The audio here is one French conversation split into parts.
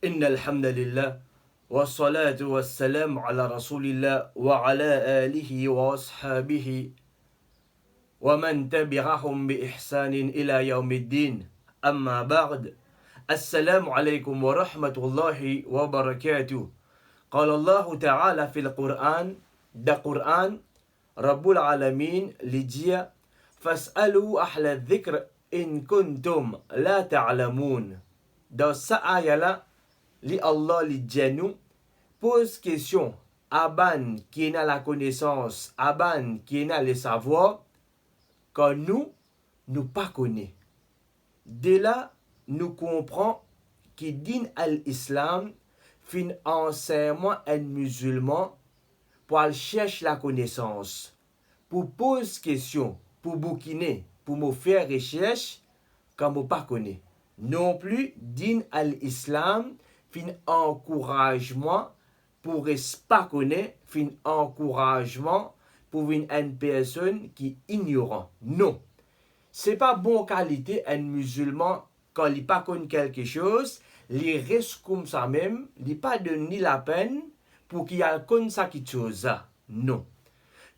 إن الحمد لله والصلاة والسلام على رسول الله وعلى آله وأصحابه ومن تبعهم بإحسان إلى يوم الدين أما بعد السلام عليكم ورحمة الله وبركاته قال الله تعالى في القرآن ده قرآن رب العالمين لجيا فاسألوا أهل الذكر إن كنتم لا تعلمون dans sa aya là li Allah li dit nous pose question à ban qui n'a la connaissance à ban qui n'a le savoir quand nous pas connaît de là nous comprend qui din al-islam fin enseignement un musulman pour aller chercher la connaissance pour poser question pour bouquiner pour me faire recherche quand me pas connaît non plus din al-islam fin encouragement pour pas connaître fin encouragement pour une personne qui ignorant non c'est pas bonne qualité un musulman quand il pas connaît quelque chose il reste comme ça même il pas donné la peine pour qu'il a connaît ça quelque chose non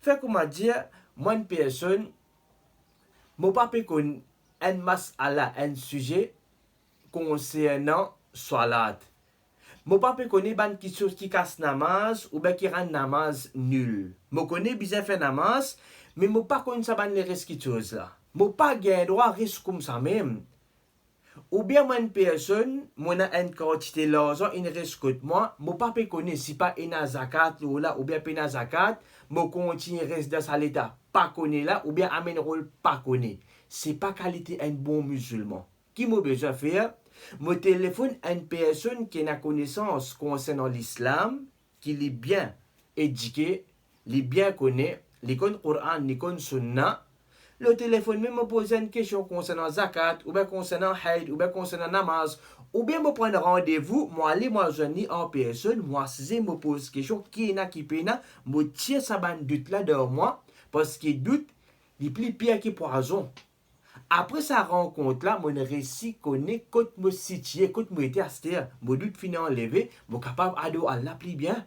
fait comment dire moi une personne mon papa connaît un mas'ala un sujet concernant salat. Mon papa connaît ban qui chose qui casse namaz ou bien qui rend namaz nul. Mon connaît bien fait namaz, mais mon pas connaît ça ban les restes qui chose là. Mon pas gain droit risque comme ça même. Ou bien moi une personne, mon a une quantité l'argent, une risque moi, mon papa connaît si pas une zakat là ou bien une zakat, mon continue reste dans sa l'état pas connaît là ou bien amène rôle pas connaît. C'est pas qualité un bon musulman. Qui m'a besoin faire? Mon téléphone à une personne qui a connaissance concernant l'islam, qui est bien éduqué, qui bien connaît, qui connaît le Coran, qui connaît Sunna. Le téléphone même me pose une question concernant zakat, ou bien concernant haid, ou bien concernant namaz, ou bien me prendre rendez-vous, moi aller moi joindre en personne, moi si me pose question qui est qui pena, me tire sa bande doute là de moi, parce que doute, il plus pire que poison. Après sa rencontre-là, mon récit connaît quand me situé, quand me était à terre, mon doute fini enlevé, mon capable ado à l'appeler bien,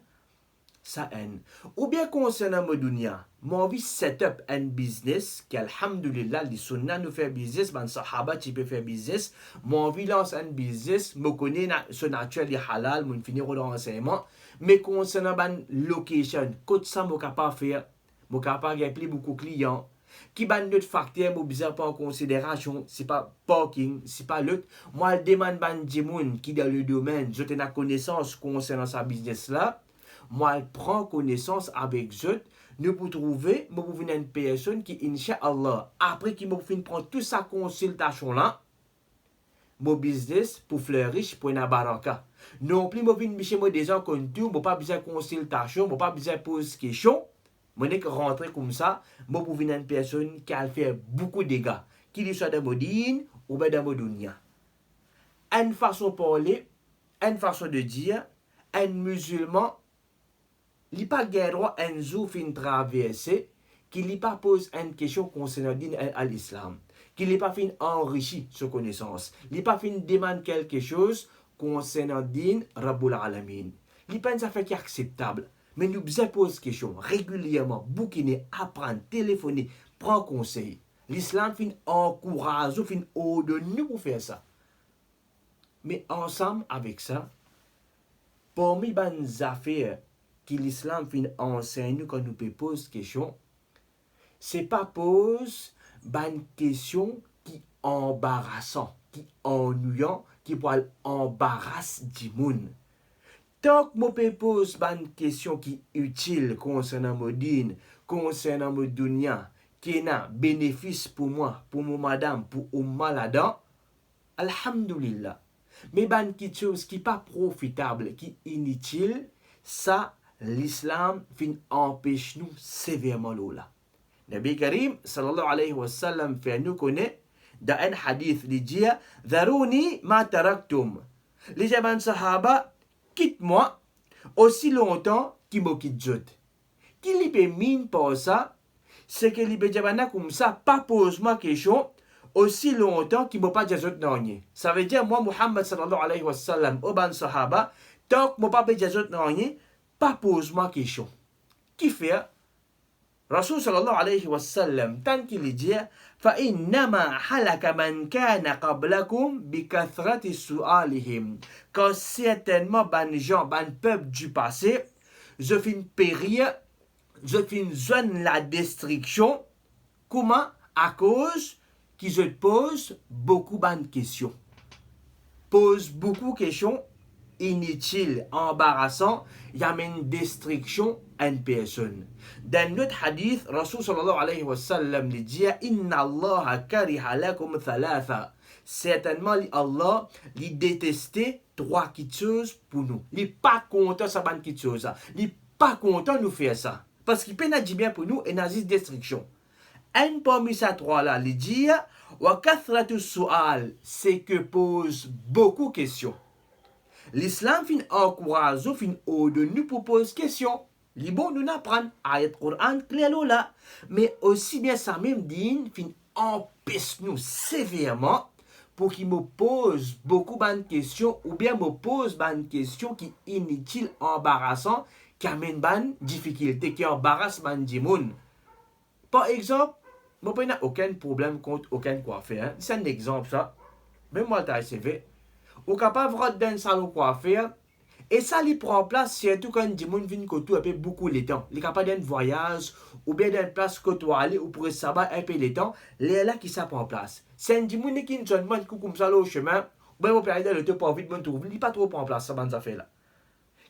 ça haine. Ou bien concernant mon dunya, mon envie set up un business, qui alhamdulillah, les sunna nous fait business, ban sahaba tu peux faire business, mon envie lance un business, me connaît ce naturel et halal, mon finir au renseignement, mais concernant ban location, quand ça mon capable faire, mon capable appeler beaucoup de clients, qui ban d'autres facteurs pour bizarre pas en considération c'est pas parking c'est pas l'autre moi je demande ban dimoun qui dans le domaine je tenais connaissance concernant sa business là moi je prends connaissance avec eux nous pour trouver moi pour venir une personne qui inch'Allah après qui me fin prendre toute sa consultation là mon business pour fleurir pour une baraka non plus moi venir chez moi des gens comme tout moi pas besoin de consultation moi pas besoin de poser question moi n'est que rentrer comme ça, moi pour venir une personne qui a fait beaucoup de dégâts, qu'il soit dans mon dîne ou bien dans mon dunya. Une façon de parler, une façon de dire, un musulman, il n'a pas le droit un jour fin traverser, qu'il n'a pas pose une question concernant l'islam, qu'il n'a pas fin enrichi sa connaissance, il n'a pas fin demande quelque chose concernant din Rabbul Alamin. Il n'a pas une affaire qui est acceptable. Mais nous besoin poser question régulièrement, bouquiner, apprendre, téléphoner, prendre conseil. L'islam fin encourage, fin ordonne nous pour faire ça. Mais ensemble avec ça, parmi les affaires que l'islam fin enseigne nous quand nous poser question, c'est pas pose une question qui embarrassant, qui ennuyant, qui pourrait embarrasser du monde. Tant que je pose une question qui est utile concernant mon dîne, concernant mon dunya, qui a bénéfice pour moi, pour mon madame, pour umma là-dedans, alhamdulillah. Mais quelque chose qui n'est pas profitable, qui est inutile, ça, l'islam fin empêche nous sévèrement là. Nabi Karim, sallallahu alayhi wa sallam, fait nous connaître dans un hadith, il dit, Dharuni ma taraktum. Les jabans sahaba, quitte-moi aussi longtemps qu'il me quitte jot. Qui lui peut mine pour ça, c'est que lui peut dire comme ça, pas pose-moi question, aussi longtemps qu'il ne m'a pas dit rien. Ça veut dire, moi, Muhammad sallallahu alayhi wa sallam, au ban sahaba, tant que je ne m'a pas dit rien, pas pose-moi question. Qui fait? Rasul sallallahu alayhi wa sallam, tant qu'il dit, فَإِنَّمَا حَلَكَ مَنْ كَانَ قَبْلَكُمْ بِكَثْرَةِ سُؤَالِهِمْ. Quand certainement, ban gens, ban peuple du passé, je finis périr, je finis joindre la destruction. Comment? À cause qu'ils se posent beaucoup de questions. Pose beaucoup de questions inutiles, embarrassantes, il y a une destruction à une personne. Dans notre hadith, Rasul sallallahu alayhi wa sallam dit Inna Allah kariha lakum thalatha. Certainement, Allah il détestait trois choses pour nous. Il n'est pas content de ça, il n'est pas content de nous faire ça. Parce qu'il peut nous dire bien pour nous et nous dit destruction. Un parmi ces trois-là, il dit Wa kathratu su'al, c'est que pose beaucoup de questions. L'islam fin encourage, fin de nous pour poser questions. Les bons nous apprennent ayat Coran clair là, mais aussi bien ça même dit fin empêche nous sévèrement pour qu'il me pose beaucoup de questions ou bien me pose des questions qui inutiles, embarrassantes, qui amènent des difficultés, qui embarrassent des gens. Par exemple, je n'ai aucun problème contre aucun coiffeur. Hein. C'est un exemple ça. Même moi, je suis ou capable de dans un salon coiffeur et ça lui prend place surtout quand des gens viennent côté un peu beaucoup le temps. Il est capable d'un voyage ou bien d'une place côté aller ou pour savoir un peu le temps, les là qui ça prend place. C'est un gens qui ne sont pas comme ça au chemin, ou bien vous pouvez aller le temps pour vite me trouver, il pas trop prend place ça bande affaire là.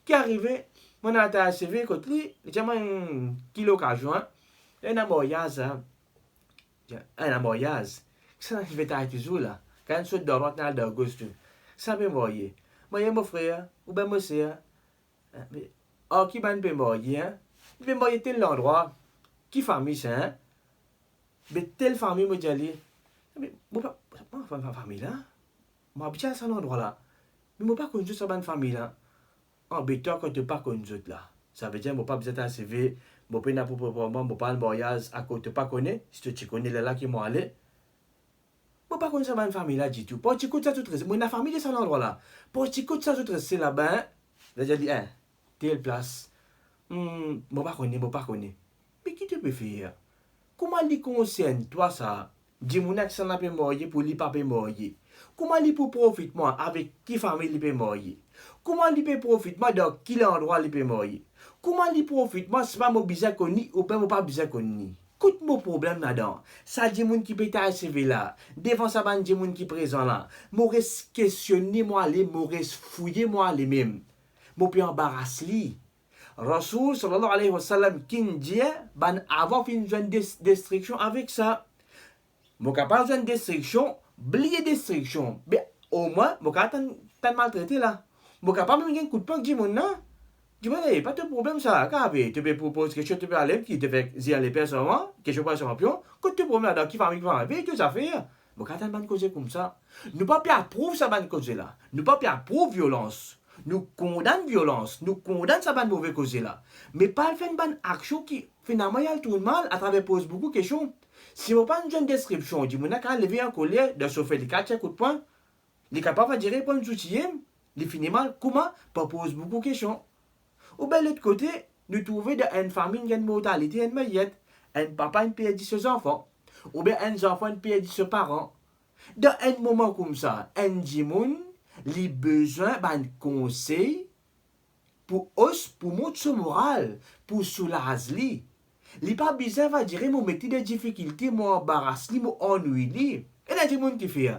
Qui arrivé, mon attaché CV côté lui, il y a un kilo occasion, un amoyage un amoyage. Ça je vais t'arrêter toujours là. Quand tu de droite dans de gauche. Ça peut moyer. Moi, mon frère, ou bien mon soeur. Mais, oh, qui va me moyer, hein? Il va moyer tel endroit. Qui famille, ça, hein? Mais telle famille, moi, j'allais. Mais, moi, ma famille, là. Moi, habite à cet endroit-là. Mais, moi, pas connu ça, ma famille, là. Oh, mais toi, quand tu pas connu là. Ça veut dire, moi, pas besoin d'un CV. Moi, pas moi, pas un voyage à côté, pas connais. Si tu connais là qui m'ont allé. Je ne sais pas comment ça va une famille là du tout. Pour tu écoutes ça tout reste. Moi, la famille de cet endroit là. Pour tu écoutes ça tout reste là-bas. J'ai dit, hein, telle place. Je ne pas connais. Mais qui te peut faire? Comment il concerne toi ça? Dis-moi que ça n'a pas mourir pour lui pas mourir. Comment il peut profiter moi avec qui famille il peut mourir? Comment il peut profiter moi dans quel endroit il peut mourir? Comment il profite moi c'est pas mon bizarre connu ou pas mon pas bizarre connu? Écoute mon problème là-dedans. Ça dit moun qui peut t'arriver là. Devant ça va dire moun qui présent là. M'aurais questionné moi les, m'aurais fouillé moi les mêmes. Mon puis embarrasse li. Rasoul sallallahu alayhi wa sallam qui dit ban avant fin une destruction avec ça. Mon capable une destruction, oublier destruction. Mais au moins mon capable t'as maltraité là. Mon capable même un coup de poing dit mon non. Dis-moi, pas de problème ça. Quand tu peux proposer quelque chose, tu peux aller, qui te fait dire les personnes, quelque chose pour champion, quand tu promets dans qui famille va arriver, tu as fait. Mais quand tu as une cause comme ça, nous pas approuver ça bonne cause là. Nous pas approuver violence. Nous condamnons violence, nous condamnons ça bonne mauvaise cause là. Mais pas faire une bonne action qui finalement y a tout le mal à travers pose beaucoup de questions. Si on pas une jeune description, dis-moi quand lever en colère de se faire des 4 coups de poing, il est capable de dire pour une soutien, il finit mal, comment? Pas pose beaucoup de questions. Ou bien, de l'autre côté, nous trouvons une famille qui a une mortalité, une maillette, un papa qui perd ses enfants, ou bien un enfant qui perd ses parents. Dans un moment comme ça, un dimoun, il a besoin d'un conseil pour montrer son moral, pour soulager. Il n'a pas besoin de dire, moi, mettre des difficultés, moi, embarrasse, moi, ennuie. Et là, dimoun qui fait,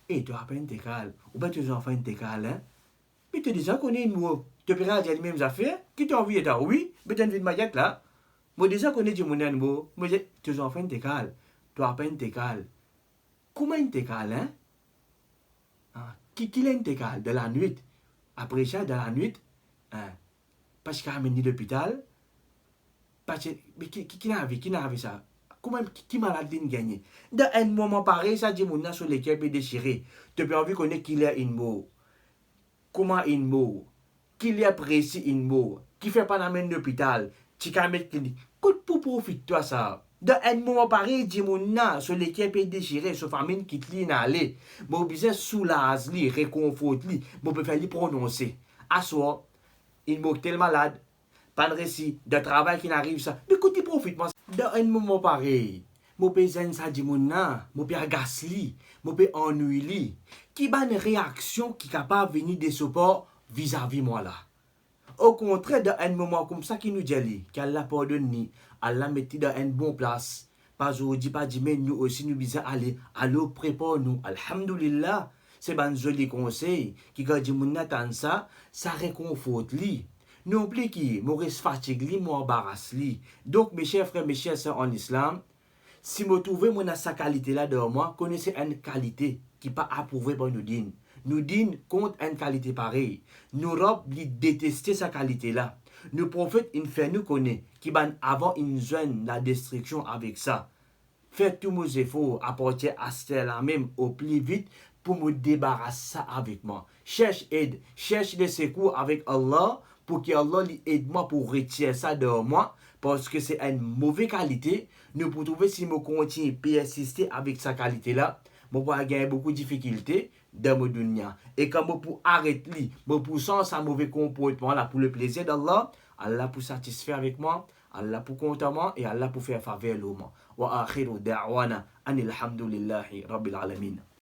et tu as peine t'es calme, ou bien tes enfants t'es calme, hein? Mais tu as déjà connu une mot. Tu peux dire les mêmes affaires, qui t'ont envie d'être oui, mais tu as envie de m'aider là. Moi déjà connais du monde mot, moi tes enfants t'es calme, toi à peine t'es calme. Comment t'es calme, hein? Qui t'es calme de la nuit? Après ça, de la nuit, parce qu'il a amené l'hôpital, parce que, mais qui n'a vu ça? Comment qui malade gagné? Dans un moment pareil, ça dit mon sur les cœurs peut déchirer. Tu peux envie connaître qu'il y a une mot. Comment une mot? Qui lui apprécie une mot, qui fait pas d'amener l'hôpital, tu peux mettre clinique. Écoute pour profite toi ça. Dans un moment pareil, dit mon na, sur l'équipe est déchiré, sur famine qui te n'allait. Mon besoin soulage li, réconforte li, mon peut faire li prononcer. À soi, il m'a tellement malade, pas de récit, de travail qui n'arrive ça. De côté profite, moi. Dans un moment pareil, mon paysan ça dit mon na, mon père agace li, mon père ennuie li. Qui ba une réaction qui capable venir de support vis-à-vis moi là. Au contraire, dans un moment comme ça, qui nous dit qu'Allah pardonne, Allah mette dans une bonne place. Pas aujourd'hui, pas demain, nous aussi, nous disons aller, allô, prépare-nous. Alhamdulillah, c'est un joli conseil qui, quand dit mon ça, ça réconforte lui. Non plus qui, Maurice fatigue lui, m'embarrasse lui. Donc, mes chers frères, mes chers sœurs en islam, si vous trouvez mon sa qualité là de moi, connaissez une qualité qui n'est pas approuvée par nous dînes. Nous dînes contre une qualité pareille. Nous robes lui détester sa qualité là. Nous prophètes il fait nous connaître qui ban avant une zone la destruction avec ça. Faites tous mes efforts à porter à cela même au plus vite pour me débarrasser ça avec moi. Cherche aide, cherche des secours avec Allah pour que Allah lui aide moi pour retirer ça de moi parce que c'est une mauvaise qualité. Nous pouvons trouver si je continue à persister avec sa qualité là, je vais gagner beaucoup de difficultés dans mon dunya. Et quand je peux arrêter, je peux changer un mauvais comportement là pour le plaisir d'Allah, Allah pour satisfaire avec moi, Allah pour contentement et Allah pour faire faveur l'homme. Wa akhiru da'wana anil hamdulillahi rabbil alamin.